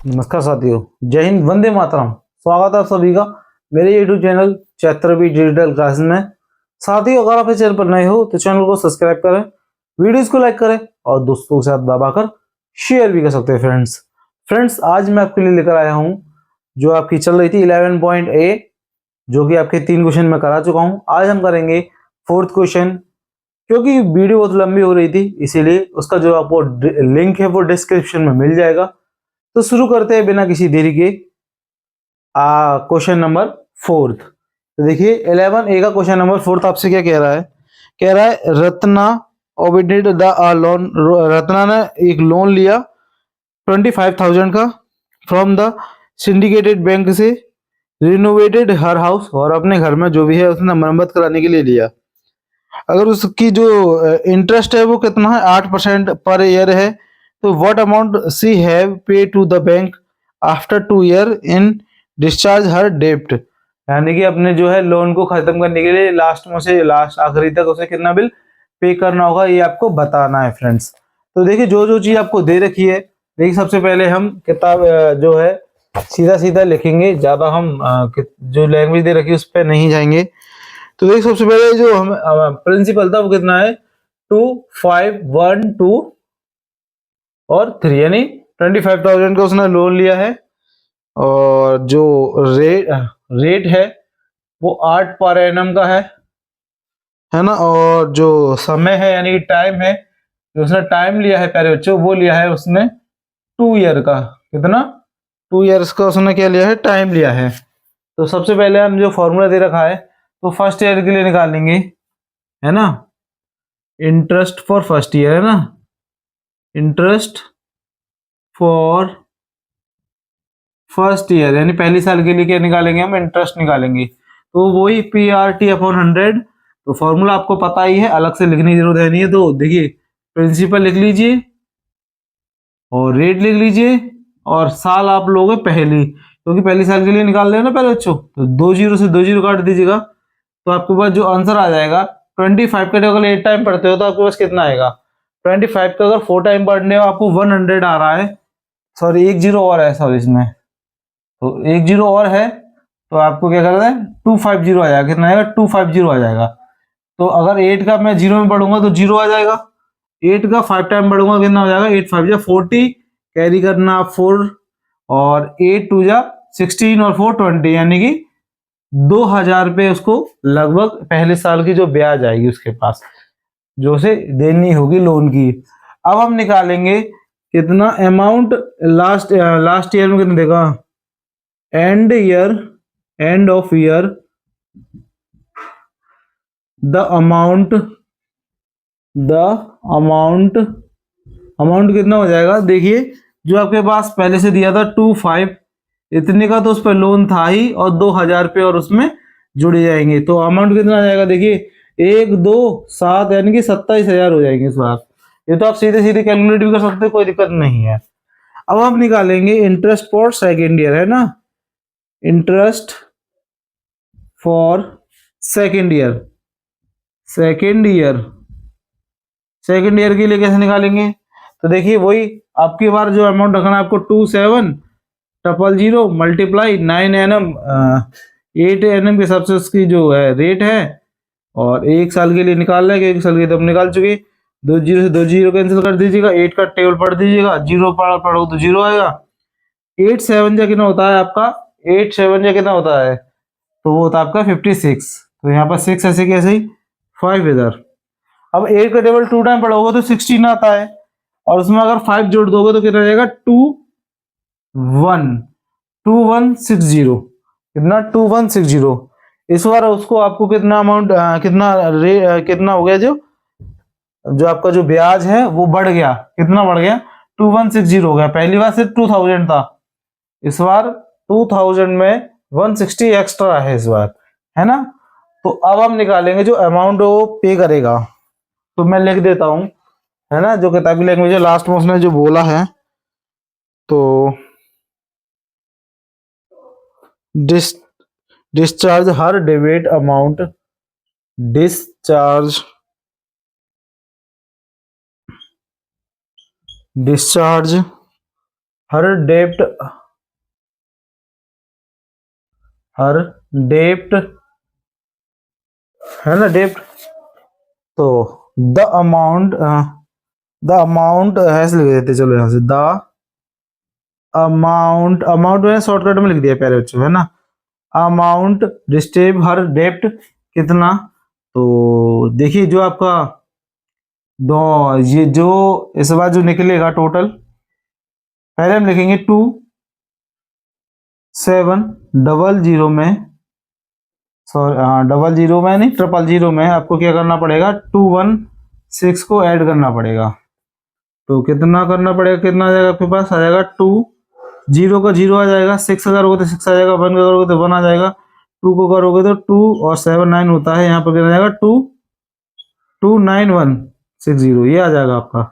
नमस्कार साथियों, जय हिंद, वंदे मातरम। स्वागत है आप सभी का मेरे यूट्यूब चैनल चैत्रवी डिजिटल क्लासेस में। साथियों, अगर आप इस चैनल पर नए हो तो चैनल को सब्सक्राइब करें, वीडियोस को लाइक करें और दोस्तों के साथ दबाकर शेयर भी कर सकते हैं। फ्रेंड्स आज मैं आपके लिए लेकर आया हूं जो आपकी चल रही थी 11.A, जो कि आपके 3 क्वेश्चन में करा चुका हूं। आज हम करेंगे 4th क्वेश्चन। क्योंकि वीडियो बहुत लंबी हो रही थी, इसीलिए उसका जो आपको लिंक है वो डिस्क्रिप्शन में मिल जाएगा। तो शुरू करते हैं बिना किसी देरी के क्वेश्चन नंबर 4th। तो देखिए 11A का क्वेश्चन नंबर 4th आपसे क्या कह रहा है रत्ना ओबिटेड द लोन। रत्ना ने एक लोन लिया 25,000 का फ्रॉम द सिंडिकेटेड बैंक से, रिनोवेटेड हर हाउस, और अपने घर में जो भी है उसने मरम्मत कराने के लिए लिया। अगर उसकी जो इंटरेस्ट है वो कितना है, 8% पर ईयर है। तो what amount she have pay to the bank after 2 year in discharge her डेब्ट। यानी कि अपने जो है लोन को खत्म करने के लिए लास्ट में से लास्ट आखिरी तक उसे कितना बिल पे करना होगा, ये आपको बताना है फ्रेंड्स। तो देखिए जो जो चीज आपको दे रखी है, देखिए सबसे पहले हम किताब जो है सीधा सीधा लिखेंगे, ज्यादा हम जो लैंग्वेज दे रखी है उस पर नहीं जाएंगे। तो देखिए सबसे पहले जो हम प्रिंसिपल था वो कितना है, 2,5,1,2 और 3, यानी 25,000 का उसने लोन लिया है। और जो रेट है वो 8 पर एनम का है ना। और जो समय है यानी टाइम है, जो उसने टाइम लिया है प्यारे बच्चों, वो लिया है उसने 2 ईयर का। कितना, 2 ईयर्स का उसने क्या लिया है, टाइम लिया है। तो सबसे पहले हम जो फॉर्मूला दे रखा है तो फर्स्ट ईयर के लिए निकालेंगे, है ना। इंटरेस्ट फॉर फर्स्ट ईयर, है ना, इंटरेस्ट फॉर फर्स्ट ईयर यानी पहली साल के लिए क्या निकालेंगे, हम इंटरेस्ट निकालेंगे। तो वही PRT/100। तो फॉर्मूला आपको पता ही है, अलग से लिखने की जरूरत नहीं है। तो देखिए प्रिंसिपल लिख लीजिए और रेट लिख लीजिए, और साल आप लोगे पहली, क्योंकि पहली साल के लिए निकाल रहे हो ना पहले बच्चों। तो 2 जीरो से 2 जीरो काट दीजिएगा, तो आपके पास जो आंसर आ जाएगा 25 का अगर 8 टाइम पढ़ते हो तो आपके पास कितना आएगा, 25 का अगर 4 टाइम पढ़ने हो आपको 100 आ रहा है। सॉरी, 1 जीरो और है, सॉरी इसमें तो 1 जीरो और है, तो आपको क्या करना है, 250 आ जाएगा। कितना आएगा, 250 आ जाएगा। तो अगर 8 का मैं जीरो में पढ़ूंगा तो जीरो आ जाएगा, 8 का 5 टाइम पढ़ूंगा कितना हो जाएगा, 8 5 जा 40, कैरी करना आप 4, और 8 2 जा 16 और 4 20, यानी कि 2,000 रुपये उसको लगभग पहले साल की जो ब्याज आएगी उसके पास, जो उसे देनी होगी लोन की। अब हम निकालेंगे कितना अमाउंट लास्ट लास्ट ईयर में कितना देगा, end of year the amount amount कितना हो जाएगा। देखिए जो आपके पास पहले से दिया था 25, इतने का तो उस पर लोन था ही, और 2,000 रुपये और उसमें जुड़ जाएंगे। तो अमाउंट कितना आ जाएगा, देखिए 1 2 7 यानी कि 27,000 हो जाएंगे इस बार। ये तो आप सीधे सीधे कैलकुलेट भी कर सकते हैं, कोई दिक्कत नहीं है। अब आप निकालेंगे इंटरेस्ट फॉर सेकेंड ईयर, है ना, interest for second year. Second year second year के लिए कैसे निकालेंगे, तो देखिए वही आपकी बार जो अमाउंट रखना है आपको 27,000 मल्टीप्लाई 9 NM, 8 NM के हिसाब से उसकी जो है रेट है। और 1 साल के लिए निकाल रहे हैं, 1 साल के लिए तो हम निकाल चुके। 2 जीरो से 2 जीरो कैंसिल कर दीजिएगा, 8 का टेबल पढ़ दीजिएगा, जीरो पढ़ो तो जीरो आएगा। 8 7 जा कितना होता है आपका, 8 7 जा कितना होता है, तो वो होता है आपका 56। तो यहाँ पर 6 ऐसे कैसे ही 5 इधर। अब 8 का टेबल 2 टाइम पढ़ोगे तो 16 आता है, और उसमें अगर 5 जोड़ दोगे तो कितना जाएगा, 2160। कितना, 2160। इस बार उसको आपको कितना अमाउंट कितना हो गया, जो जो आपका जो ब्याज है वो बढ़ गया। कितना बढ़ गया, 2160 हो गया। पहली बार सिर्फ 2000 था, इस बार 2000 में 160 एक्स्ट्रा है इस बार, है ना। तो अब हम निकालेंगे जो अमाउंट वो पे करेगा। तो मैं लिख देता हूं, है ना, जो किताबी लैंग्वेज है, लास्ट में उसने जो बोला है। तो डिस्चार्ज हर डेबिट अमाउंट, डिस्चार्ज हर डेप्ट, हर डेप्ट है ना, डेप्ट। तो द अमाउंट ऐसे लिख देते, चलो यहाँ से द अमाउंट, अमाउंट मैंने शॉर्टकट में लिख दिया प्यारे बच्चों, है ना। अमाउंट रिसीव हर डेप्ट कितना, तो देखिए जो आपका दो, ये जो इस बार जो निकलेगा टोटल, पहले हम लिखेंगे 2700 में, सॉरी डबल जीरो में नहीं, 000 में आपको क्या करना पड़ेगा, 216 को ऐड करना पड़ेगा। तो कितना करना पड़ेगा, कितना आ जाएगा आपके पास, आ जाएगा 2, जीरो का जीरो आ जाएगा, 6 करोगे तो 6 आ जाएगा, 1 का करोगे तो 1 आ जाएगा, 2 को करोगे तो 2 और 7 9 होता है, यहाँ पर कितना आ जाएगा 29160, ये आ जाएगा आपका।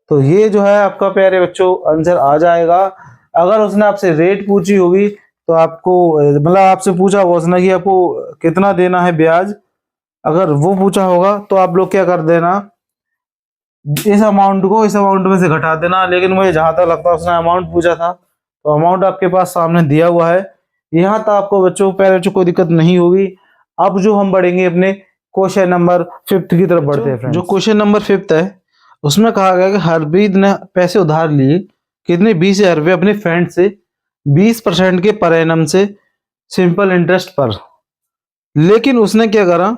तो ये जो है आपका प्यारे बच्चों आंसर आ जाएगा। अगर उसने आपसे रेट पूछी होगी तो आपको मतलब आपसे पूछा होगा उसने कि आपको कितना देना है ब्याज, अगर वो पूछा होगा तो आप लोग क्या कर देना, इस अमाउंट को इस अमाउंट में से घटा देना। लेकिन मुझे जहां तक लगता है उसने अमाउंट पूछा था, तो अमाउंट आपके पास सामने दिया हुआ है। यहाँ तक आपको बच्चों प्यारे बच्चों कोई दिक्कत नहीं होगी। अब जो हम बढ़ेंगे अपने क्वेश्चन नंबर 5 की तरफ बढ़ते हैं। जो क्वेश्चन नंबर 5 है उसमें कहा गया कि हरप्रीत ने पैसे उधार लिए कितने, 20,000 रुपये अपने फ्रेंड से 20% के पर एनम से सिंपल इंटरेस्ट पर। लेकिन उसने क्या करा,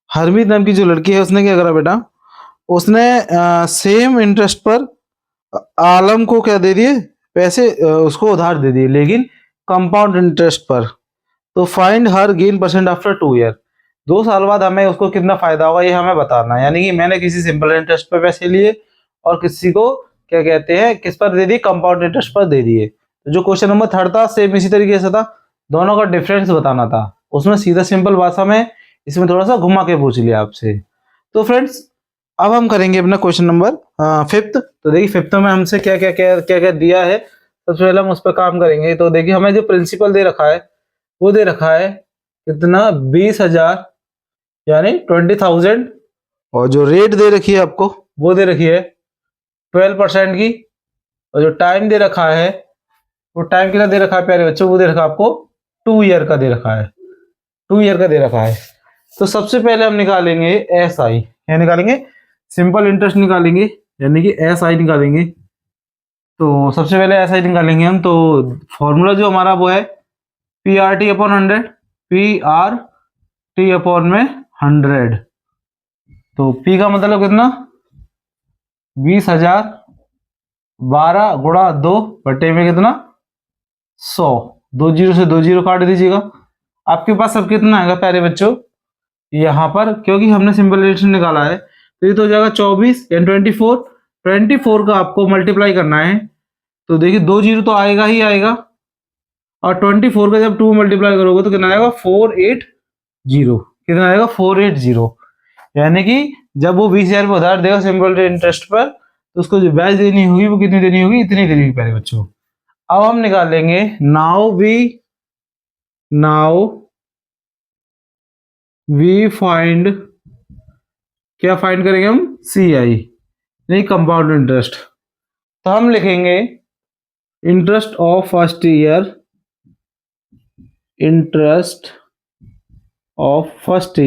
हरमीत नाम की जो लड़की है उसने क्या करा बेटा, उसने सेम इंटरेस्ट पर आलम को क्या दे दिए पैसे, उसको उधार दे दिए, लेकिन कंपाउंड इंटरेस्ट पर। तो find her gain percent after 2 year, 2 साल बाद हमें उसको कितना फायदा होगा ये हमें बताना है। यानी कि मैंने किसी सिंपल इंटरेस्ट पर पैसे लिए और किसी को क्या कहते हैं, किस पर दे दिए, कंपाउंड इंटरेस्ट पर दे दिए। तो जो क्वेश्चन नंबर 3 था सेम इसी तरीके से था, दोनों का डिफरेंस बताना था। उसमें सीधा सिंपल भाषा में, इसमें थोड़ा सा घुमा के पूछ लिया आपसे। तो फ्रेंड्स अब हम करेंगे अपना क्वेश्चन नंबर 5। तो देखिए 5 में हमसे क्या क्या क्या क्या क्या दिया है, सबसे पहले हम उस पर काम करेंगे। तो देखिए हमें जो प्रिंसिपल दे रखा है वो दे रखा है कितना, 20,000 यानी 20,000, और जो रेट दे रखी है आपको वो दे रखी है 12% की, और जो टाइम दे रखा है वो टाइम कितना दे रखा है प्यारे बच्चों, वो दे रखा है आपको 2 ईयर का दे रखा है, 2 ईयर का दे रखा है। तो सबसे पहले हम निकालेंगे एस आई, क्या निकालेंगे, सिंपल इंटरेस्ट निकालेंगे, यानी कि एस आई निकालेंगे। तो सबसे पहले एस आई निकालेंगे हम। तो फॉर्मूला जो हमारा वो है P R T upon 100, P R T upon में 100। तो पी का मतलब कितना, 20,000, 12 गुणा 2 बटे में कितना 100, 2 जीरो से 2 जीरो काट दीजिएगा। आपके पास अब कितना आएगा प्यारे बच्चों, यहाँ पर क्योंकि हमने सिंपल रेशन निकाला है तो ये तो हो जाएगा 24 या 24 का आपको मल्टीप्लाई करना है। तो देखिए 2 जीरो तो आएगा ही आएगा, और 24 का जब 2 मल्टीप्लाई करोगे तो कितना आएगा 480, कितना आएगा 480। यानी कि जब वो 20,000 रुपये उधार देगा सिंपल इंटरेस्ट पर, तो उसको जो ब्याज देनी होगी वो कितनी देनी होगी, इतनी देनी होगी प्यारे बच्चों। अब हम निकालेंगे नाउ वी फाइंड, क्या फाइंड करेंगे हम, सी आई नहीं कंपाउंड इंटरेस्ट। तो हम लिखेंगे interest of first year, interest of first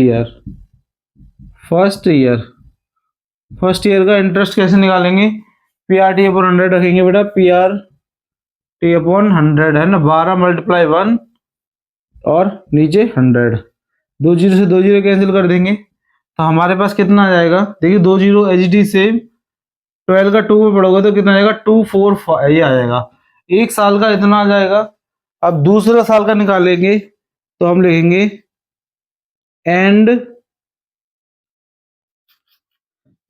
year का इंटरेस्ट कैसे निकालेंगे, पी आर टी अपॉन 100 रखेंगे बेटा, पी आर टी अपॉन 100 है ना, 12 मल्टीप्लाई 1 और नीचे 100, 2 जीरो से 2 जीरो कैंसिल कर देंगे तो हमारे पास कितना आ जाएगा, देखिए 2 जीरो एच डी सेम, 12 का 2 में पढ़ोगे तो कितना आ जाएगा 245, ये आ जाएगा। एक साल का इतना आ जाएगा। अब दूसरा साल का निकालेंगे तो हम लिखेंगे एंड,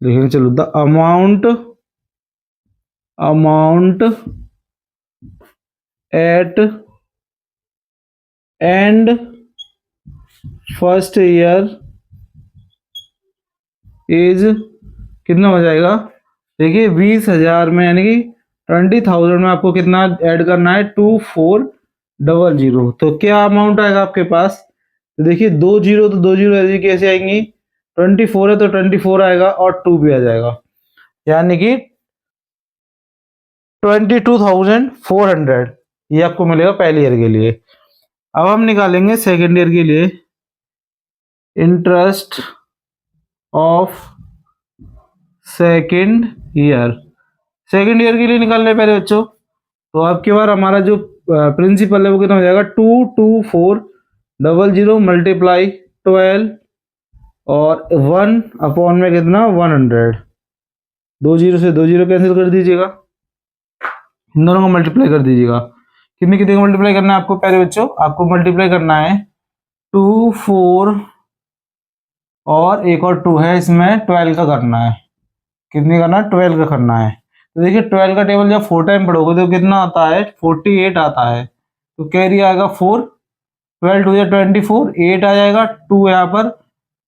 लिखेंगे चलो the amount at and first year is, कितना हो जाएगा, देखिए 20,000 में यानी कि 20,000 में आपको कितना ऐड करना है 2400। तो क्या अमाउंट आएगा आपके पास, तो देखिए 2 जीरो तो 2 जीरो ऐसी कैसे आएंगी, 24 है तो 24 आएगा और 2 भी आ जाएगा, यानी कि 22,400, ये आपको मिलेगा पहले ईयर के लिए। अब हम निकालेंगे सेकेंड ईयर के लिए interest of second year. Second year के लिए निकालने पहले बच्चों, तो आपके बार हमारा जो प्रिंसिपल है वो कितना हो जाएगा 22,400 मल्टीप्लाई 12 और 1 अपॉन में कितना 100। 2 जीरो से 2 जीरो कैंसिल कर दीजिएगा, इन दोनों को मल्टीप्लाई कर दीजिएगा। कितने कितने को मल्टीप्लाई करना है आपको पहले बच्चों, आपको मल्टीप्लाई करना है 2 4 और एक और 2 है इसमें 12 का करना है। कितने करना है 12 का करना है। तो देखिए 12 का टेबल जब 4 टाइम पढ़ोगे तो कितना आता है 48 आता है। तो कैरी आएगा 4, 12 टू या 24, 8 आ जाएगा, 2 यहाँ पर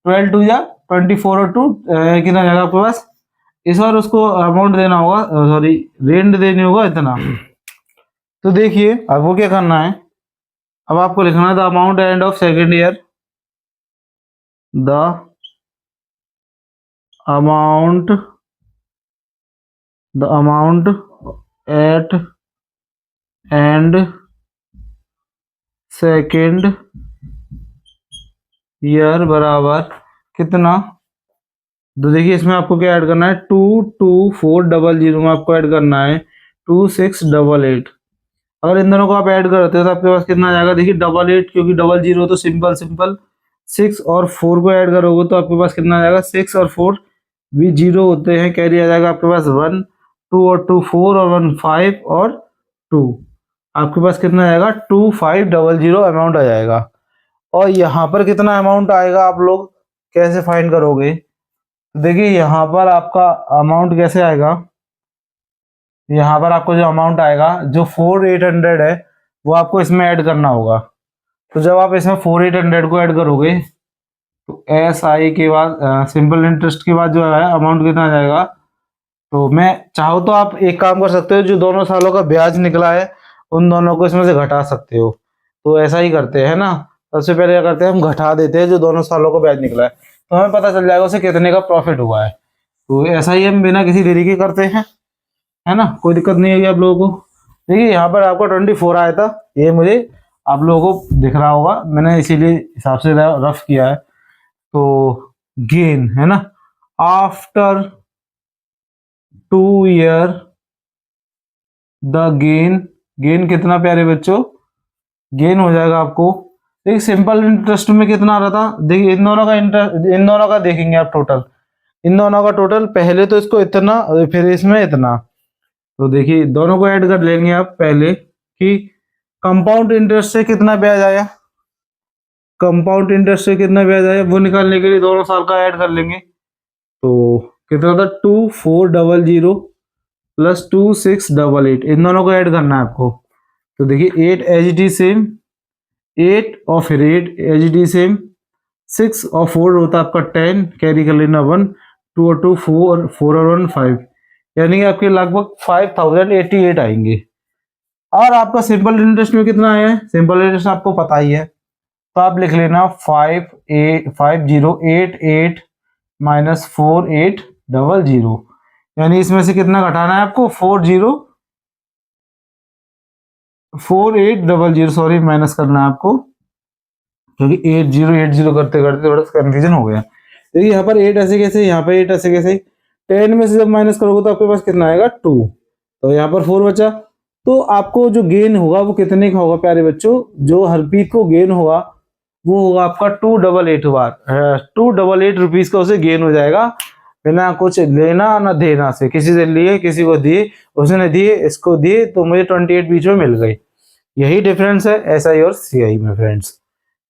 12 टू या 24 और 2 कितना जाएगा आपके पास। इस बार उसको अमाउंट देना होगा, सॉरी रेंट देनी होगा इतना। तो देखिए अब वो क्या करना है, अब आपको लिखना है the amount end of second year, the amount at and second year बराबर कितना। तो देखिए इसमें आपको क्या ऐड करना है 22,400 में आपको ऐड करना है 2688। अगर इन दोनों को आप ऐड करते हो तो आपके पास कितना आ जाएगा, देखिए 88 क्योंकि 00 तो सिंपल 6 और 4 को ऐड करोगे तो आपके पास कितना आ जाएगा 6 और 4 भी 0 होते हैं, कैरी आ जाएगा आपके पास 1, 2 और 2 4 और 1 5 और 2, आपके पास कितना आएगा 2500 अमाउंट आ जाएगा। और यहाँ पर कितना अमाउंट आएगा आप लोग कैसे फाइंड करोगे, देखिए यहाँ पर आपका अमाउंट कैसे आएगा, यहाँ पर आपको जो अमाउंट आएगा जो 4800 है वो आपको इसमें ऐड करना होगा। तो जब आप इसमें 4800 को ऐड करोगे तो SI के बाद सिंपल इंटरेस्ट के बाद जो है अमाउंट कितना आ जाएगा। तो मैं चाहो तो आप एक काम कर सकते हो, जो दोनों सालों का ब्याज निकला है उन दोनों को इसमें से घटा सकते हो। तो ऐसा ही करते हैं ना, सबसे पहले क्या करते हैं हम घटा देते हैं जो दोनों सालों का ब्याज निकला है, तो हमें पता चल जाएगा उसे कितने का प्रॉफिट हुआ है। तो ऐसा ही हम बिना किसी देरी के करते हैं, है ना, कोई दिक्कत नहीं होगी आप लोगों को। देखिए यहाँ पर आपको 24 आया था, ये मुझे आप लोगों को दिख रहा होगा, मैंने इसीलिए हिसाब से रफ किया है। तो गेन है ना, आफ्टर 2 ईयर द गेन कितना प्यारे बच्चों, गेन हो जाएगा आपको। देखिए सिंपल इंटरेस्ट में कितना आ रहा था, देखिए इन दोनों का इंटरेस्ट, इन दोनों का देखेंगे आप टोटल, इन दोनों का टोटल पहले तो इसको इतना फिर इसमें इतना। तो देखिए दोनों को ऐड कर लेंगे आप पहले कि कंपाउंड इंटरेस्ट से कितना ब्याज आया, कंपाउंड इंटरेस्ट से कितना ब्याज आया वो निकालने के लिए दोनों साल का ऐड कर लेंगे। तो कितना था 2400 प्लस 2688, इन दोनों को ऐड करना है आपको। तो देखिए 8 एच डी सेम, 8 और फिर 8 एच डी सेम, 6 और 4 होता है आपका 10, कैरी कर लेना 1, 2 और 2 4, 4 और 1 5, यानी कि आपके लगभग 5088 आएंगे। और आपका सिंपल इंटरेस्ट में कितना आया है, सिंपल इंटरेस्ट आपको पता ही है, तो आप लिख लेना 5088 माइनस 4800, यानी इसमें से कितना घटाना है आपको 4800 सॉरी माइनस करना है आपको, क्योंकि 8080 करते करते थोड़ा कंफ्यूजन हो गया। देखिए यहाँ पर 8 ऐसे कैसे, यहाँ पर 8 ऐसे कैसे, 10 में से जब माइनस करोगे तो आपके पास कितना आएगा 2, तो यहाँ पर 4 बचा। तो आपको जो गेन होगा वो कितने का होगा प्यारे बच्चों, जो हरप्रीत को गेन होगा वो होगा आपका 288 बार 288 रुपीज का उसे गेन हो जाएगा, बिना कुछ लेना ना देना से, किसी से लिए किसी को दिए, उसने दिए इसको दिए, तो मुझे 28 बीच में मिल गई। यही डिफरेंस है SI और CI में फ्रेंड्स।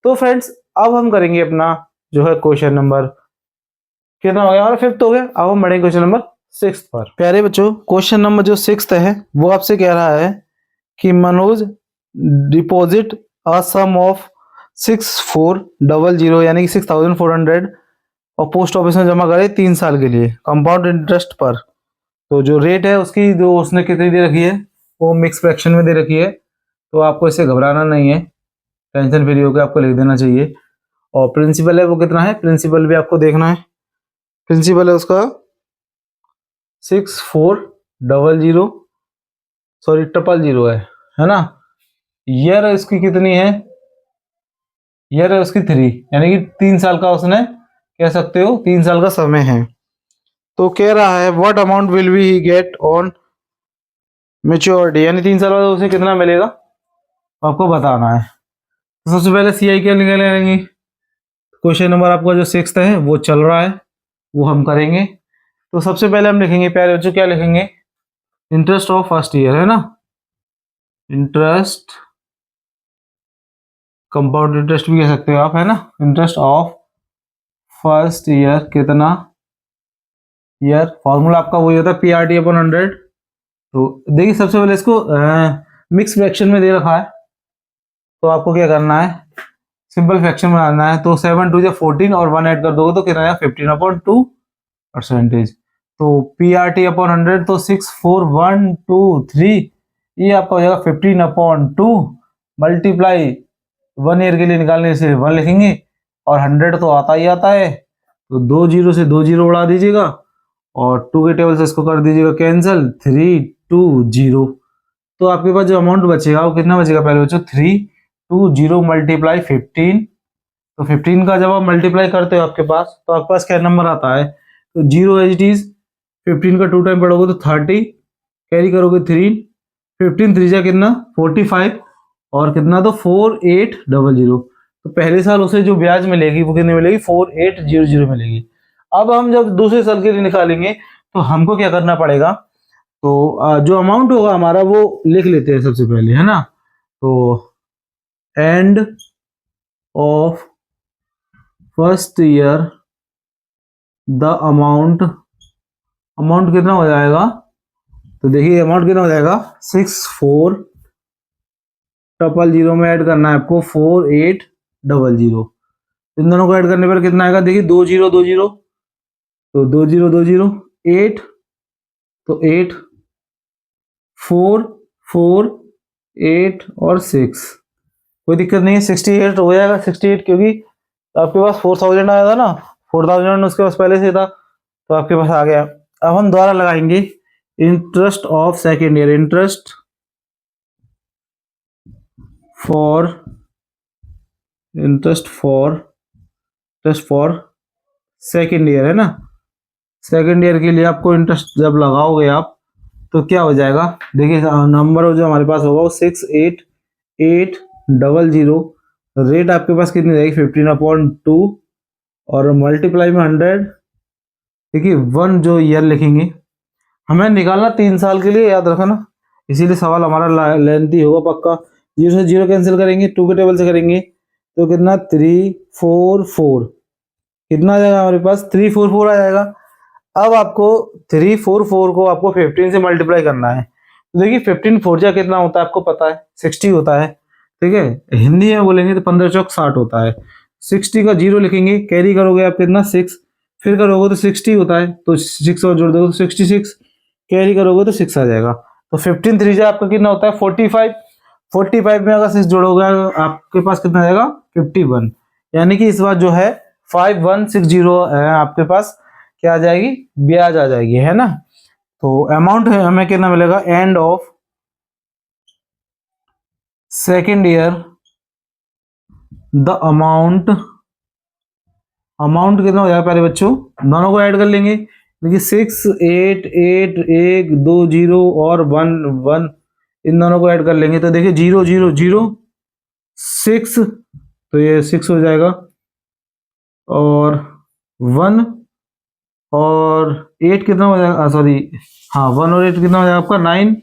तो फ्रेंड्स अब हम करेंगे अपना जो है क्वेश्चन नंबर कितना हो गया हमारा 5th हो गया। अब हम बढ़ेंगे क्वेश्चन नंबर 6 पर। प्यारे बच्चों क्वेश्चन नंबर जो 6 है वो आपसे कह रहा है कि Manoj deposit a sum of 6400 यानी कि 6400 और पोस्ट ऑफिस में जमा करे 3 साल के लिए कंपाउंड इंटरेस्ट पर। तो जो रेट है उसकी जो उसने कितनी दे रखी है वो मिक्स फ्रैक्शन में दे रखी है, तो आपको इससे घबराना नहीं है, टेंशन फ्री होकर आपको लिख देना चाहिए। और प्रिंसिपल है वो कितना है, प्रिंसिपल भी आपको देखना है, प्रिंसिपल है उसका 6400 सॉरी ट्रिपल जीरो है ना। ईयर इसकी कितनी है, ईयर है उसकी 3, यानी कि 3 साल का उसने कह सकते हो 3 साल का समय है। तो कह रहा है what amount will we he get on maturity, यानी 3 साल बाद उसे कितना मिलेगा आपको बताना है। तो सबसे पहले CI क्या निकालेंगे, क्वेश्चन नंबर आपका जो 6 है वो चल रहा है, वो हम करेंगे। तो सबसे पहले हम लिखेंगे प्यारे बच्चों, क्या लिखेंगे, इंटरेस्ट ऑफ फर्स्ट ईयर है ना, इंटरेस्ट, कंपाउंड इंटरेस्ट भी कह सकते हो आप, है ना, इंटरेस्ट ऑफ फर्स्ट ईयर कितना ईयर, फॉर्मूला आपका वही होता है PRT अपॉन 100। तो देखिए सबसे पहले इसको मिक्स फ्रैक्शन में दे रखा है, तो आपको क्या करना है, सिंपल फ्रैक्शन बनाना है। तो 7 2 14 और 1 ऐड कर दोगे तो कितना आएगा 15 अपॉन 2 परसेंटेज। तो PRT अपॉन 100 तो 6 4 1 2 3, ये आपका हो जाएगा 15 अपॉन 2 मल्टीप्लाई 1 ईयर के लिए निकालने से 1 लिखेंगे, और 100 तो आता ही आता है, तो 2 जीरो से 2 जीरो उड़ा दीजिएगा और 2 के टेबल से इसको कर दीजिएगा कैंसिल, 3 2 0। तो आपके पास जो अमाउंट बचेगा वो कितना बचेगा पहले बच्चों, 3 2 0 मल्टीप्लाई 15। तो 15 का जब आप मल्टीप्लाई करते हो आपके पास, तो आपके पास क्या नंबर आता है, तो 0 एज इट इज, 15 का 2 टाइम पढ़ोगे तो 30, कैरी करोगे 3, 15 3 जा कितना 45, और कितना तो 4800। तो पहले साल उसे जो ब्याज मिलेगी वो कितनी मिलेगी 4800 मिलेगी। अब हम जब दूसरे साल के लिए निकालेंगे तो हमको क्या करना पड़ेगा, तो जो अमाउंट होगा हमारा वो लिख लेते हैं सबसे पहले, है ना। तो end of first year the amount, amount कितना हो जाएगा, तो देखिए अमाउंट कितना हो जाएगा 6 4 000 में ऐड करना है आपको 4800। इन दोनों को ऐड करने पर कितना आएगा, देखिए 2 0 2 0, तो 2 0 2 0 8, तो 8 4 4 8 और 6, कोई दिक्कत नहीं है, 68 हो जाएगा 68, क्योंकि आपके पास 4000 आया था ना, 4000 उसके पास पहले से था, तो आपके पास आ गया। अब हम दोबारा लगाएंगे interest of second year, interest for second year, है ना। सेकेंड ईयर के लिए आपको इंटरेस्ट जब लगाओगे आप तो क्या हो जाएगा, देखिए नंबर जो हमारे पास होगा वो 68800, रेट आपके पास कितनी रहेगी 15 अपॉन 2 और मल्टीप्लाई में 100। देखिए 1 जो ईयर लिखेंगे, हमें निकालना 3 साल के लिए, याद रखना, इसीलिए सवाल हमारा लेंथी होगा पक्का। 0 से 0 कैंसिल करेंगे, 2 के टेबल से करेंगे तो कितना 3 4 4, कितना आ जाएगा हमारे पास 344 आ जाएगा। अब आपको 344 को आपको 15 से मल्टीप्लाई करना है, तो देखिए 15 4 जा कितना होता है आपको पता है 60 होता है, ठीक है। हिंदी में बोलेंगे तो 15 चौक 60 होता है। 60 का 0 लिखेंगे, कैरी करोगे आप कितना 6, फिर करोगे तो 60 होता है, तो 6 और जोड़ दोगे तो 66, कैरी करोगे तो 6 आ जाएगा। तो 15 3 जा आपका कितना होता है 45, 45 में अगर 6 जोड़ोगे आपके पास कितना आ जाएगा 51, यानी कि इस बार जो है 5160 है आपके पास क्या आ जाएगी, ब्याज आ जाएगी, है ना। तो अमाउंट है हमें कितना मिलेगा, end of second year the amount, amount कितना हो जाएगा पहले बच्चों, दोनों को ऐड कर लेंगे। देखिए 6 8 8 1 2 0 और 1 1, इन दोनों को ऐड कर लेंगे तो देखिए 0 0 0 6, तो ये 6 हो जाएगा, और 1 और 8 कितना हो जाएगा, सॉरी हाँ 1 और 8 कितना हो जाएगा आपका 9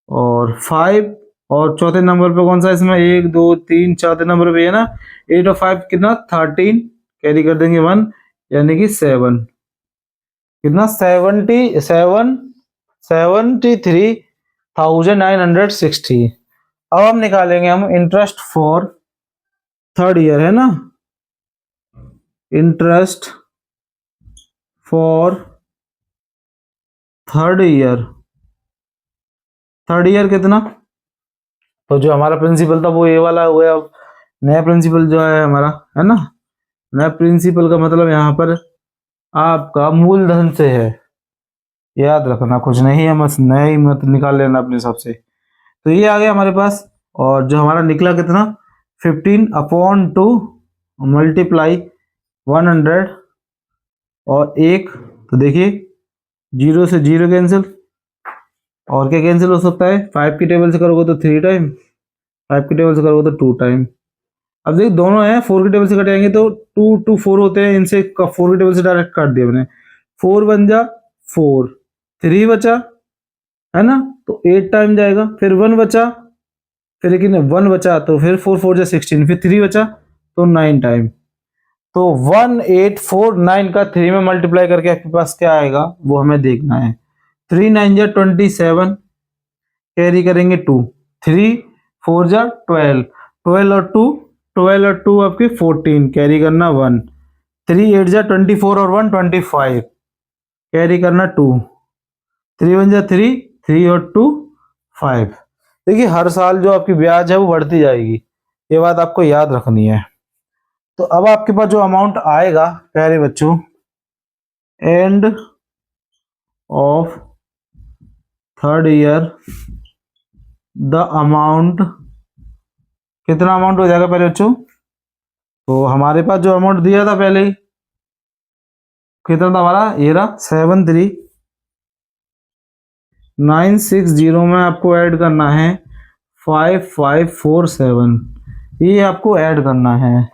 और 5, और चौथे नंबर पे कौन सा इसमें 1 2 3 चौथे नंबर पे है ना 8 और 5 कितना 13, कैरी कर देंगे 1, यानी कि 7, कितना 73,960। अब हम निकालेंगे हम इंटरेस्ट फॉर थर्ड ईयर, है ना, interest for third year, third year कितना, तो जो हमारा प्रिंसिपल था वो ये वाला हो गया। अब नया प्रिंसिपल जो है हमारा, है ना, नया प्रिंसिपल का मतलब यहाँ पर आपका मूलधन से है, याद रखना, कुछ नहीं है, मत नया ही मत निकाल लेना अपने हिसाब से। तो ये आ गया हमारे पास, और जो हमारा निकला कितना, 15/2 मल्टीप्लाई 100 और 1, तो देखिए 0 से 0 कैंसिल, और क्या कैंसिल हो सकता है, 5 की टेबल से करोगे तो 3 टाइम, 5 की टेबल से करोगे तो 2 टाइम। अब देखिए दोनों हैं, 4 की टेबल से कटेंगे तो 2 2 4 होते हैं, इनसे 4 की टेबल से डायरेक्ट काट दिया मैंने, 4 बन जा 4, 3 बचा, है ना, तो 8 टाइम जाएगा, फिर 1 बचा, फिर लेकिन 1 बचा तो फिर 4 4 जा 16, फिर 3 बचा तो 9 टाइम। तो 1849 का 3 में मल्टीप्लाई करके आपके पास क्या आएगा वो हमें देखना है। 3 9 जा 27, कैरी करेंगे 2, 3 4 जा 12, 12 और 2, 12 और 2 आपके 14, कैरी करना 1, 3 8 जा 24 और 1 25, कैरी करना 2, 3 1 जा 3, 3 और 2 5। देखिए हर साल जो आपकी ब्याज है वो बढ़ती जाएगी, ये बात आपको याद रखनी है। तो अब आपके पास जो अमाउंट आएगा प्यारे बच्चों, end of third year, the amount, कितना अमाउंट हो जाएगा पहले बच्चों, तो हमारे पास जो अमाउंट दिया था पहले ही कितना था हमारा, ये रहा 73960 में आपको ऐड करना है 5547, ये आपको ऐड करना है।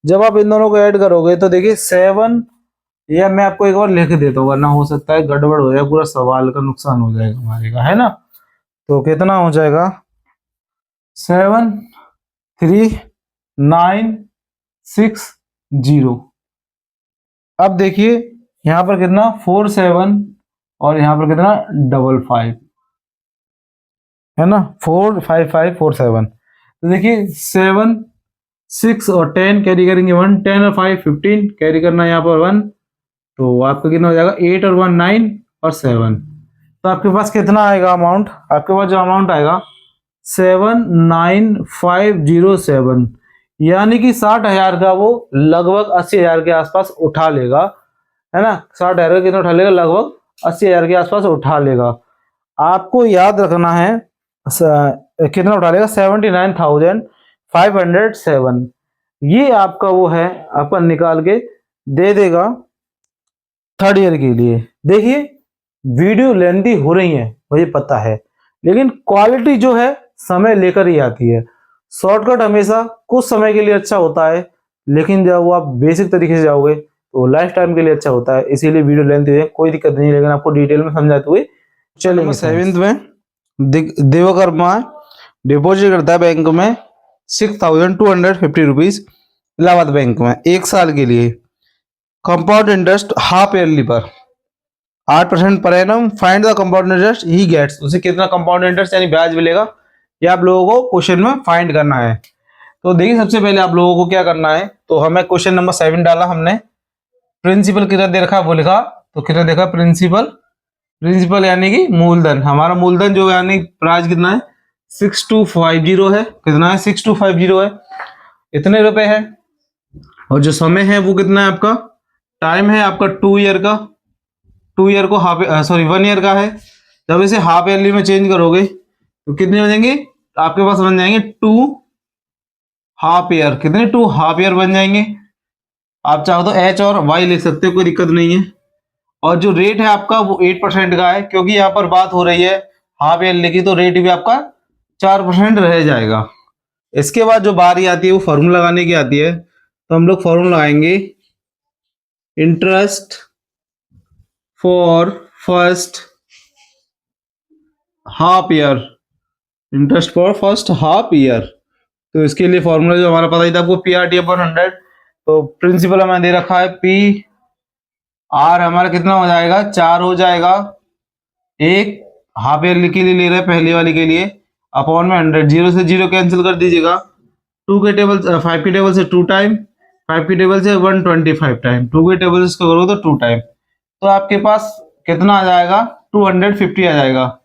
जब आप इन दोनों को ऐड करोगे तो देखिए 7, या मैं आपको एक बार लिख देता हूँ वरना हो सकता है गड़बड़ हो जाए, पूरा सवाल का नुकसान हो जाएगा हमारे का, है ना। तो कितना हो जाएगा, 73960। अब देखिए यहाँ पर कितना 47 और यहाँ पर कितना 55, है ना, 45547। तो देखिए 7 6 और 10 कैरी करेंगे 1, 10 और 5 15, कैरी करना यहाँ पर 1, तो आपका कितना हो जाएगा 8 और 1 9 और 7। तो आपके पास कितना आएगा अमाउंट, आपके पास जो अमाउंट आएगा 79507, यानी कि 60,000 का वो लगभग 80,000 के आसपास उठा लेगा, है ना। 60,000 का कितना उठा लेगा, लगभग 80,000 के आसपास उठा लेगा। आपको याद रखना है कितना उठा लेगा, 79,507। ये आपका वो है, आपका निकाल के दे देगा थर्ड ईयर के लिए। देखिए वीडियो लेंथी हो रही है मुझे पता है, लेकिन क्वालिटी जो है समय लेकर ही आती है। शॉर्टकट हमेशा कुछ समय के लिए अच्छा होता है, लेकिन जब वो आप बेसिक तरीके से जाओगे तो लाइफ टाइम के लिए अच्छा होता है। इसीलिए वीडियो लेंथी है, कोई दिक्कत नहीं, लेकिन आपको डिटेल में समझाते हुए चलेंगे। 7th में देवकर्मा डिपॉजिट करता है बैंक में 6250 रुपीज इलाहाबाद बैंक में 1 साल के लिए, कंपाउंड इंटरेस्ट हाफ ईयरली पर 8% पर annum. Find the compound interest he gets, उसे कितना कंपाउंड इंटरेस्ट यानी ब्याज मिलेगा, ये आप लोगों को क्वेश्चन में फाइंड करना है। तो देखिए सबसे पहले आप लोगों को क्या करना है, तो हमें क्वेश्चन नंबर 7 डाला हमने, प्रिंसिपल कितना दे रखा है वो लिखा, तो कितना देखा प्रिंसिपल, प्रिंसिपल यानी कि मूलधन, हमारा मूलधन जो यानी प्राइस कितना है 6250 है, कितना है 6250 है, इतने रुपए है। और जो समय है वो कितना है आपका, टाइम है आपका 2 ईयर का, 2 ईयर को हाफ 1 ईयर का है। जब इसे हाफ ईयरली में चेंज करोगे तो कितने हो जाएंगे, आपके पास बन जाएंगे 2 हाफ ईयर, कितने 2 हाफ ईयर बन जाएंगे। आप चाहो तो एच और वाई लिख सकते हो, कोई दिक्कत नहीं है। और जो रेट है आपका वो 8% का है, क्योंकि यहाँ पर बात हो रही है हाफ ईयरली की, तो रेट भी आपका 4% रह जाएगा। इसके बाद जो बारी आती है वो फॉर्मूला लगाने की आती है, तो हम लोग फॉर्मूला लगाएंगे interest for first half year, interest for first half year. तो इसके लिए फॉर्मूला जो हमारा पता ही था आपको, PRT अपॉन 100। तो प्रिंसिपल हमें दे रखा है P R, हमारा कितना हो जाएगा 4 हो जाएगा, एक हाफ ईयर के लिए ले रहे हैं पहली वाली के लिए, अपॉन में 100, 0 से 0 कैंसिल कर दीजिएगा, 2 के टेबल 5 की टेबल से 2 टाइम, 5 की टेबल से 125 टाइम, 2 के टेबल से इसको करो तो 2 टाइम, तो आपके पास कितना आ जाएगा 250 आ जाएगा।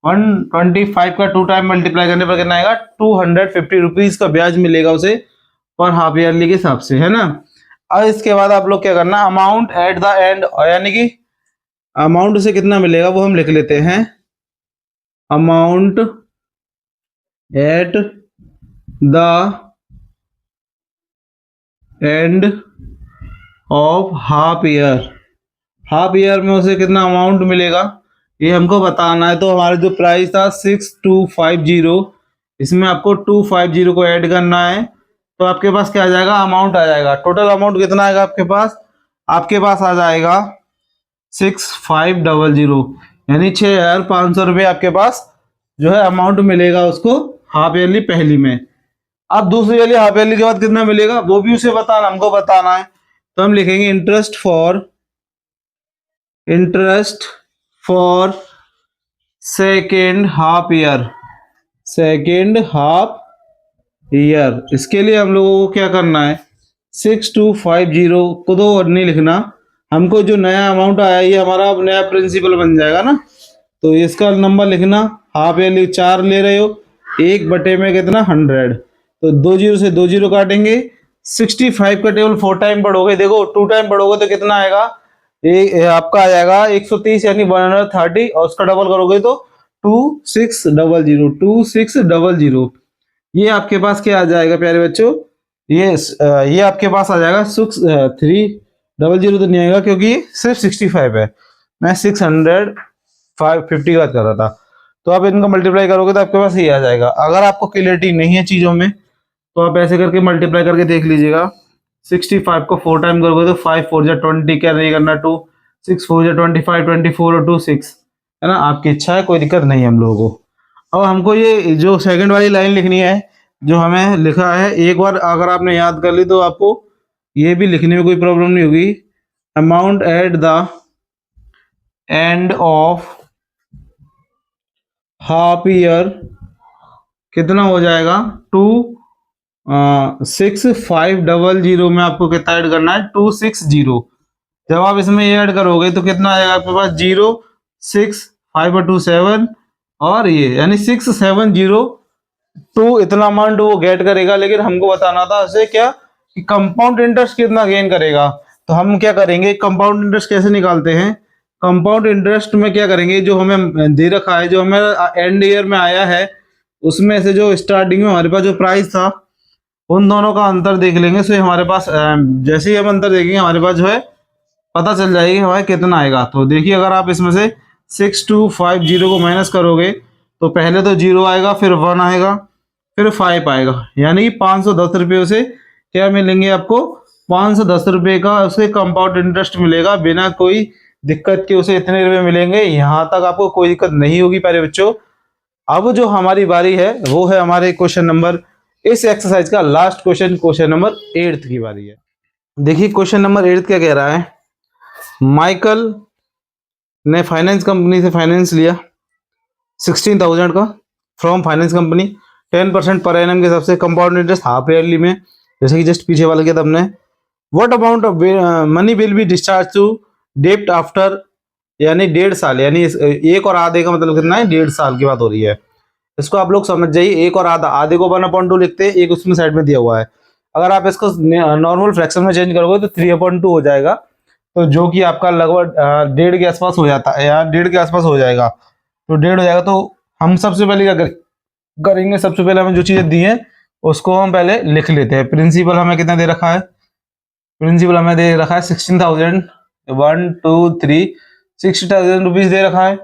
125 का 2 टाइम मल्टीप्लाई करने पर कितना आएगा 250 रुपीज का ब्याज मिलेगा उसे पर हाफ ईयरली के हिसाब से, है ना। अब इसके बाद आप लोग क्या करना, अमाउंट एट द एंड, यानी कि अमाउंट से कितना मिलेगा वो हम लिख लेते हैं। Amount at the end of half year, half year में उसे कितना अमाउंट मिलेगा ये हमको बताना है। तो हमारा जो प्राइस था 6250, इसमें आपको 250 को ऐड करना है। तो आपके पास क्या आ जाएगा, अमाउंट आ जाएगा। टोटल अमाउंट कितना आएगा आपके पास, आपके पास आ जाएगा 6500, यानी 6500 रुपये आपके पास जो है अमाउंट मिलेगा उसको हाफ ईयरली पहली में। अब दूसरी वाली हाफ ईयरली के बाद कितना मिलेगा वो भी उसे बताना, हमको बताना है। तो हम लिखेंगे interest for second half year, second half year. इसके लिए हम लोगों को क्या करना है, 6250 को तो नहीं लिखना, हमको जो नया अमाउंट आया ये हमारा अब नया प्रिंसिपल बन जाएगा ना। तो इसका नंबर लिखना, हाफ ईयरली 4 ले रहे हो, 1 में कितना 100, तो 20 से 20 काटेंगे। 65 का टेबल 4 टाइम पढ़ोगे, देखो 2 टाइम पढ़ोगे तो कितना आएगा, ये आपका आ जाएगा 130 यानी 130, और उसका डबल करोगे तो 2600। ये आपके पास क्या आ जाएगा प्यारे बच्चों, ये आपके पास आ जाएगा 300 तो नहीं आएगा क्योंकि सिर्फ 65 है, मैं 650 की बात कर रहा था। तो आप इनका मल्टीप्लाई करोगे तो आपके पास ये आ जाएगा। अगर आपको क्लियरिटी नहीं है चीज़ों में तो आप ऐसे करके मल्टीप्लाई करके देख लीजिएगा। 65 को 4 टाइम करोगे तो 5 4 जा 20, क्या नहीं करना 2, 6 4 जा 25, 24 और 2 6, है ना। आपकी इच्छा है, कोई दिक्कत नहीं है हम लोगों को। अब हमको ये जो सेकंड वाली लाइन लिखनी है जो हमें लिखा है, एक बार अगर आपने याद कर ली तो आपको ये भी लिखने में कोई प्रॉब्लम नहीं होगी। Amount at the end of half year कितना हो जाएगा, 6500 में आपको कितना ऐड करना है, 260। जब आप इसमें ये ऐड करोगे तो कितना आएगा आपके पास, 0 6 5 और 2 7, और ये यानी 6702 इतना अमाउंट वो गेट करेगा। लेकिन हमको बताना था उसे क्या कि कंपाउंड इंटरेस्ट कितना गेन करेगा। तो हम क्या करेंगे, कंपाउंड इंटरेस्ट कैसे निकालते हैं, कंपाउंड इंटरेस्ट में क्या करेंगे, जो हमें दे रखा है, जो हमें एंड ईयर में आया है, उसमें से जो स्टार्टिंग में हमारे पास जो प्राइस था उन दोनों का अंतर देख लेंगे। सो हमारे पास जैसे ही हम अंतर देखेंगे हमारे पास जो है पता चल जाएगी हमारे कितना आएगा। तो देखिए अगर आप इसमें से 6250 को माइनस करोगे तो पहले तो 0 आएगा, फिर 1 आएगा, फिर 5 आएगा, यानी 510 रुपये से क्या मिलेंगे आपको, 510 रुपये का उसे कंपाउंड इंटरेस्ट मिलेगा बिना कोई दिक्कत के, उसे इतने रुपये मिलेंगे। यहाँ तक आपको कोई दिक्कत नहीं होगी प्यारे बच्चों। अब जो हमारी बारी है वो है हमारे क्वेश्चन नंबर, इस एक्सरसाइज का लास्ट क्वेश्चन, क्वेश्चन नंबर 8 की बारी है। देखिए क्वेश्चन नंबर 8 क्या कह रहा है, माइकल ने फाइनेंस कंपनी से फाइनेंस लिया 16,000 का from finance company, 10% per annum के हिसाब से, कंपाउंड इंटरेस्ट हाफ ईयरली में, जैसे कि जस्ट पीछे वाला किया था हमने। What amount of money will be discharge to डेब्ट आफ्टर, यानी 1.5 साल, यानी एक और आधे का मतलब कितना है, 1.5 साल की बात हो रही है। इसको आप लोग समझ जाइए, एक और आधा, आधे को 1/2 लिखते हैं, एक उसमें साइड में दिया हुआ है। अगर आप इसको नॉर्मल फ्रैक्शन में चेंज करोगे तो 3/2 हो जाएगा, तो जो कि आपका लगभग 1.5 के आसपास हो जाता है, या 1.5 के आसपास हो जाएगा, तो 1.5 हो जाएगा। तो हम सबसे पहले क्या करेंगे, सबसे पहले हमें जो चीजें दी हैं उसको हम पहले लिख लेते हैं। प्रिंसिपल हमें कितना दे रखा है, प्रिंसिपल हमें दे रखा है 16,000, 1 2 3 60,000 रुपीज दे रखा है।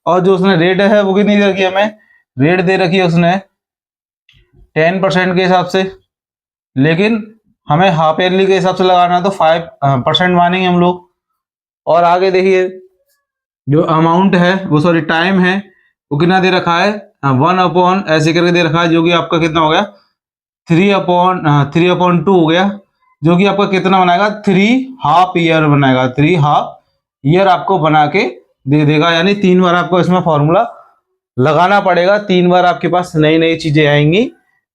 और जो उसने रेट है वो कितनी दे रखी है, हमें रेट दे रखी है उसने 10% के हिसाब से, लेकिन हमें हाफ ईयरली के हिसाब से लगाना है तो 5% मानेंगे हम लोग। और आगे देखिए जो अमाउंट है वो, सॉरी टाइम है, वो कितना दे रखा है, 1 ऐसे करके दे रखा है, जो कि आपका कितना हो गया 3/2 हो गया, जो कि आपका कितना बनाएगा, 3 हाफ ईयर बनाएगा, 3 हाफ ईयर आपको बना के दे देगा। यानी 3 बार आपको इसमें फॉर्मूला लगाना पड़ेगा, 3 बार आपके पास नई नई चीजें आएंगी,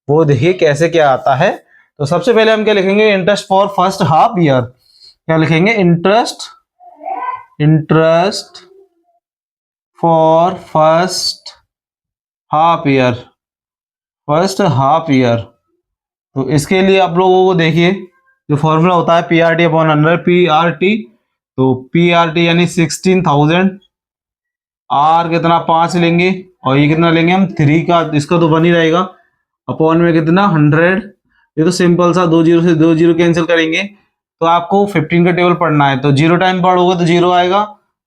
वो देखिए कैसे क्या आता है। तो सबसे पहले हम क्या लिखेंगे, interest for first half year, क्या लिखेंगे, interest for first half year, first half year. तो इसके लिए आप लोगों को देखिए जो फॉर्मूला होता है PRT/100, PRT, तो PRT यानी 16,000, R कितना 5 लेंगे, और ये कितना लेंगे हम 3 का, इसका तो 1 ही रहेगा, अपॉन में कितना 100। ये तो सिंपल सा, 2 जीरो से 2 जीरो कैंसिल करेंगे, तो आपको 15 का टेबल पढ़ना है, तो 0 टाइम पढ़ोगे तो 0 आएगा,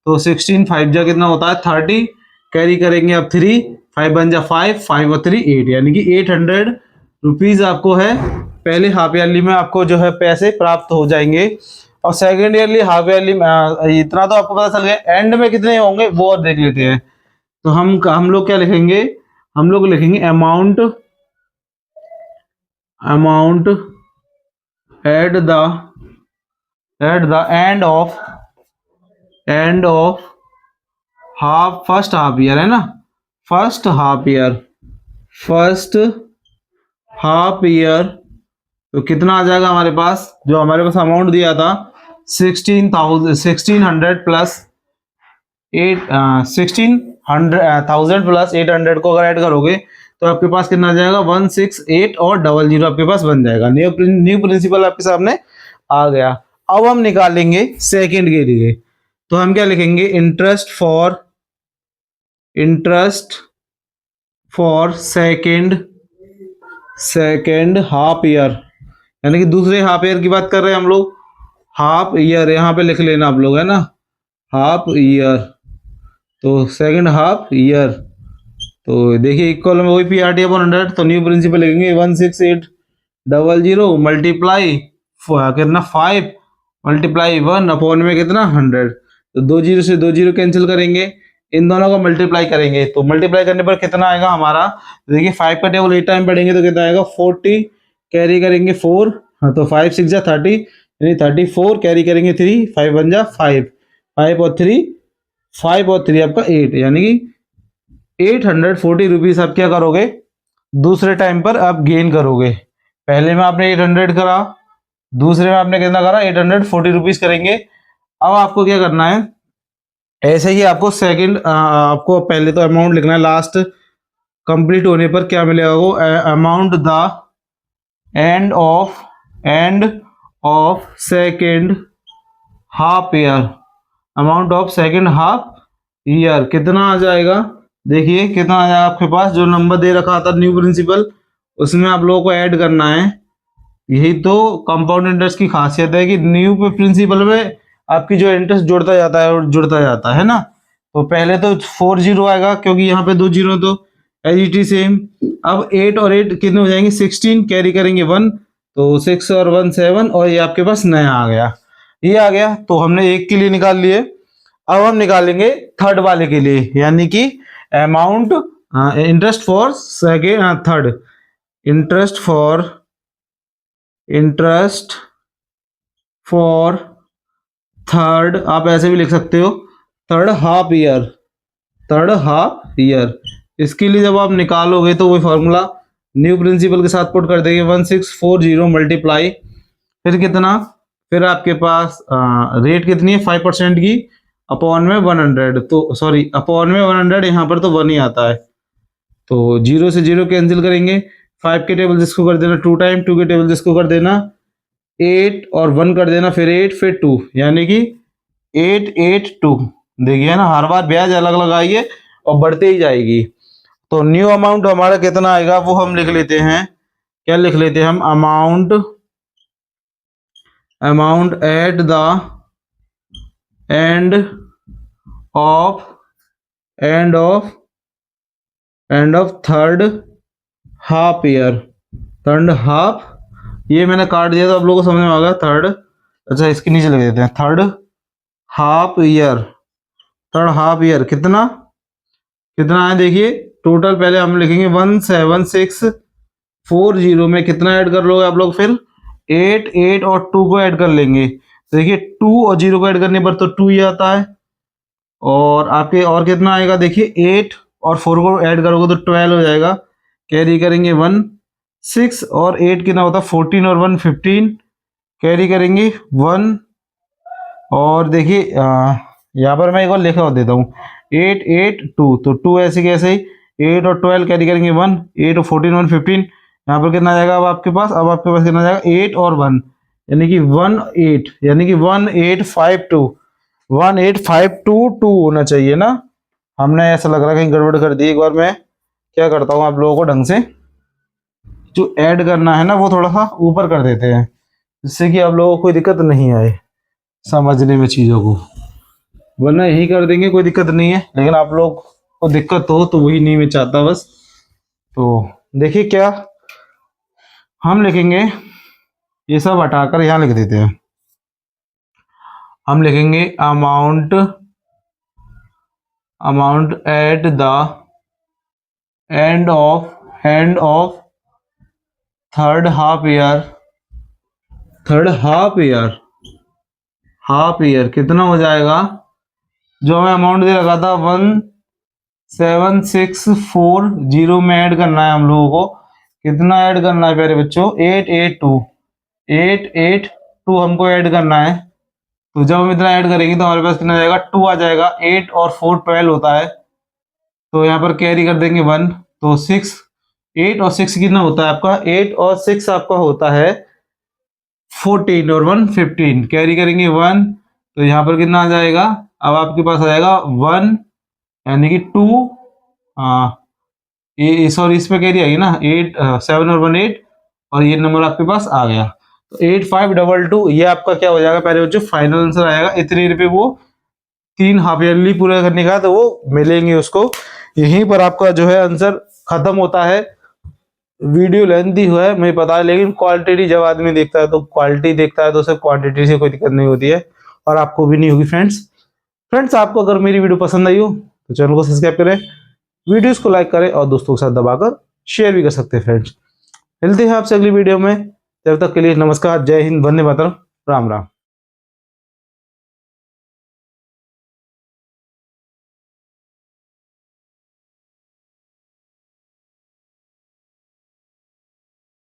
तो 16 5 जा कितना होता है 30, कैरी करेंगे अब 3, 5 बन जा 5, 5 और 3 8, यानी कि 800 रुपीज आपको है पहले हाफ ईयरली में आपको जो है पैसे प्राप्त हो जाएंगे। और सेकेंड ईयरली हाफ ईयरली इतना तो आपको पता चल गया, एंड में कितने होंगे वो और देख लेते हैं। तो हम लोग क्या लिखेंगे, हम लोग लिखेंगे amount at the end of first half year, है ना, फर्स्ट हाफ ईयर। तो कितना आ जाएगा हमारे पास, जो हमारे पास अमाउंट दिया था 1600 प्लस 1600 प्लस 800 को अगर ऐड करोगे तो आपके पास कितना आ जाएगा 168 और 00 आपके पास बन जाएगा। न्यू प्रिंसिपल आपके सामने आ गया। अब हम निकालेंगे सेकंड के लिए, तो हम क्या लिखेंगे, interest for second half year, यानी कि दूसरे हाफ ईयर की बात कर रहे हैं हम लोग। हाफ ईयर यहाँ पे लिख लेना आप लोग, है ना, हाफ ईयर, तो सेकंड हाफ ईयर। तो देखिए इक्वल में वही PRT अपॉन 100, तो न्यू प्रिंसिपल लिखेंगे 16800 मल्टीप्लाई कितना 5 मल्टीप्लाई 1 अपॉन में कितना 100, तो 2 जीरो से 2 जीरो कैंसिल करेंगे, इन दोनों को मल्टीप्लाई करेंगे, तो मल्टीप्लाई करने पर कितना आएगा हमारा, देखिए 5 का टेबल 8 टाइम पढ़ेंगे तो कितना आएगा 40, कैरी करेंगे 4, हाँ तो 5 6 जा 30, यानी 34, कैरी करेंगे 3, 5 1 जा 5, 5 और 3 आपका 8, यानी कि 840 रुपीज आप क्या करोगे दूसरे टाइम पर आप गेन करोगे। पहले में आपने 800 करा, दूसरे में आपने कितना करा 840 रुपीज करेंगे। अब आपको क्या करना है, ऐसे ही आपको सेकंड आपको पहले तो अमाउंट लिखना है, लास्ट कंप्लीट होने पर क्या मिलेगा वो amount the end of second half year, amount of second half year कितना आ जाएगा, देखिए कितना आ जाएगा आपके पास, जो नंबर दे रखा था न्यू प्रिंसिपल उसमें आप लोगों को ऐड करना है। यही तो कंपाउंड इंटरेस्ट की खासियत है कि न्यू प्रिंसिपल में आपकी जो इंटरेस्ट जुड़ता जाता है और जुड़ता जाता है ना। तो पहले तो 40 आएगा क्योंकि यहाँ पे 2 जीरो, तो एज इट इज सेम। अब 8 और 8 कितने हो जाएंगे 16, कैरी करेंगे 1, तो 6 और 1 7, और ये आपके पास नया आ गया, ये आ गया। तो हमने एक के लिए निकाल लिए। अब हम निकालेंगे थर्ड वाले के लिए, यानी कि amount interest for second third, interest for third, आप ऐसे भी लिख सकते हो थर्ड हाफ ईयर। इसके लिए जब आप निकालोगे तो वही फॉर्मूला न्यू प्रिंसिपल के साथ पुट कर देंगे 1640 मल्टीप्लाई, फिर कितना, फिर आपके पास रेट कितनी है 5% की, अपॉन में 100, तो सॉरी अपॉन में 100, यहाँ पर तो 1 ही आता है, तो 0 से 0 कैंसिल करेंगे, 5 के टेबल जिसको कर देना 2 टाइम, 2 के टेबल जिसको कर देना 8 और 1 कर देना, फिर 8 फिर 2, यानी कि 882। देखिए ना, हर बार ब्याज अलग अलग आई है और बढ़ते ही जाएगी। तो न्यू अमाउंट हमारा कितना आएगा वो हम लिख लेते हैं, क्या लिख लेते हैं हम, amount at the end of third half year, ये मैंने काट दिया तो आप लोगों को समझ में आ गया थर्ड। अच्छा इसके नीचे लिख देते हैं थर्ड हाफ ईयर कितना है, देखिए टोटल पहले हम लिखेंगे 17640 में कितना ऐड कर लोगे आप लोग, फिर 8 8 और 2 को ऐड कर लेंगे, तो देखिए 2 और 0 को ऐड करने पर तो 2 ही आता है, और आपके और कितना आएगा, देखिए 8 और 4 को ऐड करोगे तो 12 हो जाएगा, कैरी करेंगे 1 6 और 8 कितना होता है 14 और 1 15, कैरी करेंगे 1, और देखिए यहाँ पर मैं एक बार लिखा देता हूँ 8 8 2, तो 2 ऐसे कैसे ही 8 और 12 कैरी करेंगे 1, 8 और 14 1 15, यहाँ पर कितना आ जाएगा अब आपके पास कितना आ जाएगा 8 और 1, यानी कि 18, यानी कि 1852, 18522 होना चाहिए ना। हमने ऐसा लग रहा है कहीं गड़बड़ कर दी। एक बार मैं क्या करता हूँ, आप लोगों को ढंग से जो ऐड करना है ना वो थोड़ा सा ऊपर कर देते हैं, जिससे कि आप लोगों को कोई दिक्कत नहीं आए समझने में चीज़ों को। वरना यही कर देंगे कोई दिक्कत नहीं है, लेकिन आप लोग को दिक्कत हो तो वही नहीं मैं चाहता बस। तो देखिए क्या हम लिखेंगे, ये सब हटाकर यहाँ लिख देते हैं। हम लिखेंगे amount at the end of third half year कितना हो जाएगा। जो हमें अमाउंट दे रखा था 17640 में ऐड करना है हम लोगों को। कितना ऐड करना है प्यारे बच्चों, 882 हमको ऐड करना है। तो जब हम इतना ऐड करेंगे तो हमारे पास कितना जाएगा, 2 आ जाएगा। 8 और 4 12 होता है, तो यहाँ पर कैरी कर देंगे 1, तो 6। 8 और 6 कितना होता है आपका, 8 और 6 आपका होता है 14 और 1 15। कैरी करेंगे 1, तो यहाँ पर कितना आ जाएगा, अब आपके पास आ जाएगा 1 यानी कि 2। हाँ ये सॉरी इस पे कैरी आई ना, 8 7 और 1 8, और ये नंबर आपके पास आ गया। तो 8522 ये आपका क्या हो जाएगा पहले बच्चों, फाइनल आंसर आएगा। इतने रुपये वो 3 हाफ ईयरली पूरा करने का तो वो मिलेंगे उसको। यहीं पर आपका जो है आंसर खत्म होता है। वीडियो लेंथी है मुझे पता है, लेकिन क्वालिटी जब आदमी देखता है तो क्वालिटी देखता है, तो उसे क्वांटिटी से कोई दिक्कत नहीं होती है, और आपको भी नहीं होगी। फ्रेंड्स आपको अगर मेरी वीडियो पसंद आई हो तो चैनल को सब्सक्राइब करें, वीडियोस को लाइक करें और दोस्तों के साथ दबाकर शेयर भी कर सकते हैं। फ्रेंड्स मिलते हैं आपसे अगली वीडियो में, तब तक के लिए नमस्कार, जय हिंद, वंदे मातरम, राम राम।